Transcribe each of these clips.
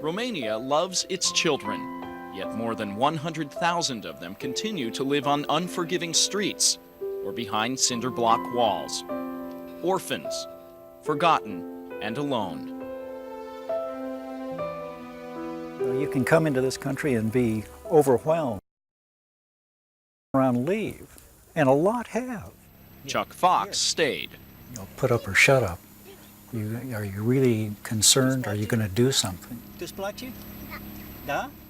Romania loves its children, yet more than 100,000 of them continue to live on unforgiving streets or behind cinder block walls. Orphans, forgotten and alone. You can come into this country and be overwhelmed, around leave, and a lot have. Chuck Fox stayed. Put up or shut up. Are you really concerned? Are you going to do something?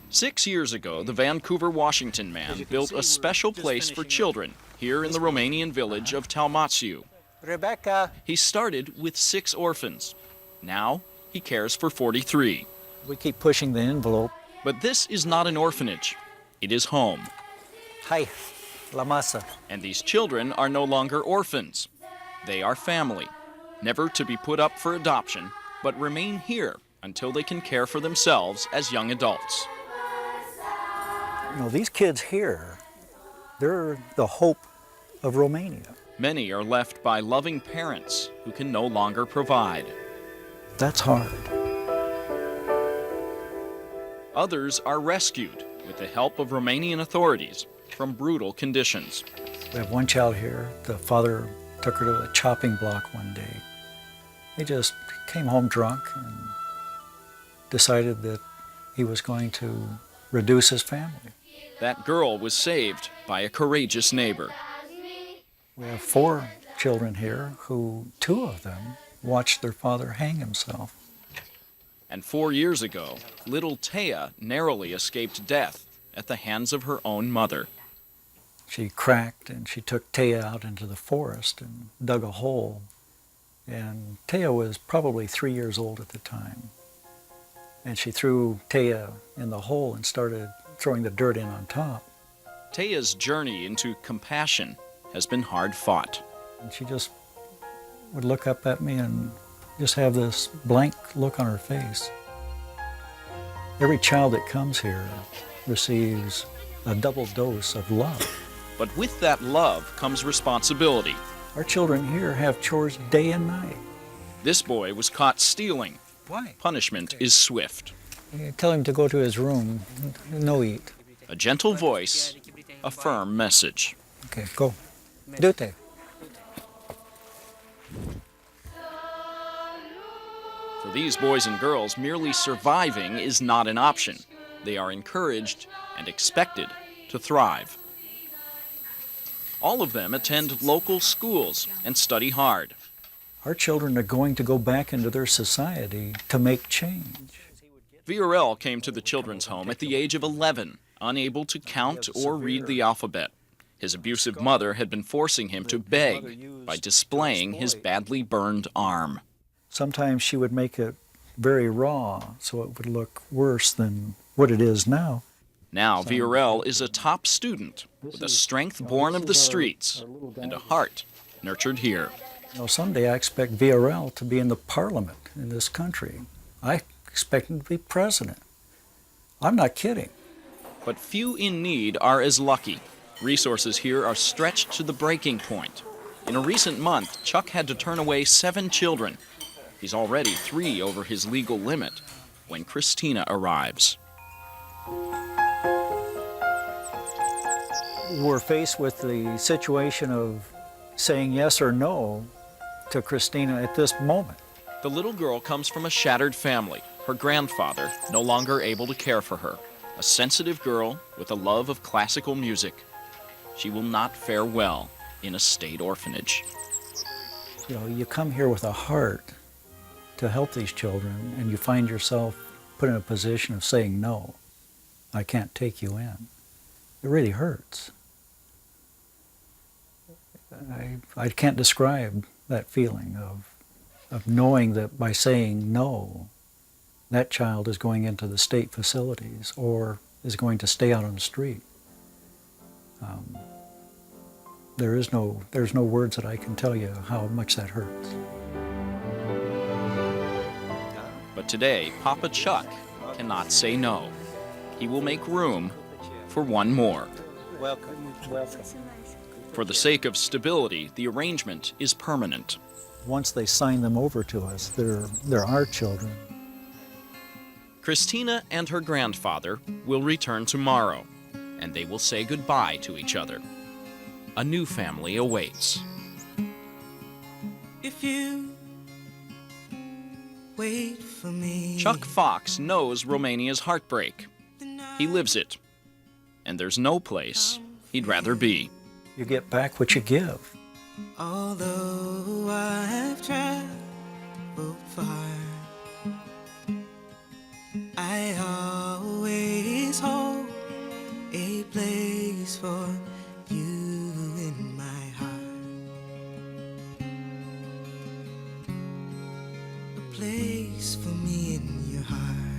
6 years ago, the Vancouver, Washington man built a special place for children here in the Romanian village of Talmațiu. Rebecca. He started with 6 orphans. Now he cares for 43. We keep pushing the envelope. But this is not an orphanage. It is home. Hi, La Masa. And these children are no longer orphans. They are family, never to be put up for adoption, but remain here until they can care for themselves as young adults. These kids here, they're the hope of Romania. Many are left by loving parents who can no longer provide. That's hard. Others are rescued with the help of Romanian authorities from brutal conditions. We have one child here. The father took her to a chopping block one day. He just came home drunk and decided that he was going to reduce his family. That girl was saved by a courageous neighbor. We have 4 children here who 2 of them watched their father hang himself. And 4 years ago, little Taya narrowly escaped death at the hands of her own mother. She cracked and she took Taya out into the forest and dug a hole. And Taya was probably 3 years old at the time. And she threw Taya in the hole and started throwing the dirt in on top. Taya's journey into compassion has been hard fought. And she just would look up at me and just have this blank look on her face. Every child that comes here receives a double dose of love. But with that love comes responsibility. Our children here have chores day and night. This boy was caught stealing. Why? Punishment is swift. You tell him to go to his room, no eat. A gentle voice, a firm message. Okay, go. Dute. For these boys and girls, merely surviving is not an option. They are encouraged and expected to thrive. All of them attend local schools and study hard. Our children are going to go back into their society to make change. Viorel came to the children's home at the age of 11, unable to count or read the alphabet. His abusive mother had been forcing him to beg by displaying his badly burned arm. Sometimes she would make it very raw, so it would look worse than what it is now. Now Viorel is a top student with a strength born of the streets and a heart nurtured here. Someday I expect Viorel to be in the parliament in this country. I expect him to be president. I'm not kidding. But few in need are as lucky. Resources here are stretched to the breaking point. In a recent month, Chuck had to turn away 7 children. He's already 3 over his legal limit when Christina arrives. We're faced with the situation of saying yes or no to Christina at this moment. The little girl comes from a shattered family, her grandfather no longer able to care for her. A sensitive girl with a love of classical music. She will not fare well in a state orphanage. You come here with a heart to help these children, and you find yourself put in a position of saying, no, I can't take you in. It really hurts. I can't describe that feeling of knowing that by saying no, that child is going into the state facilities or is going to stay out on the street. There's no words that I can tell you how much that hurts. But today, Papa Chuck cannot say no. He will make room for one more. Welcome. Welcome. For the sake of stability, the arrangement is permanent. Once they sign them over to us, they're our children. Christina and her grandfather will return tomorrow, and they will say goodbye to each other. A new family awaits. If you wait for me. Chuck Fox knows Romania's heartbreak. He lives it, and there's no place he'd rather be. You get back what you give. Although I've traveled far, I always hold a place for you in my heart. A place for me in your heart.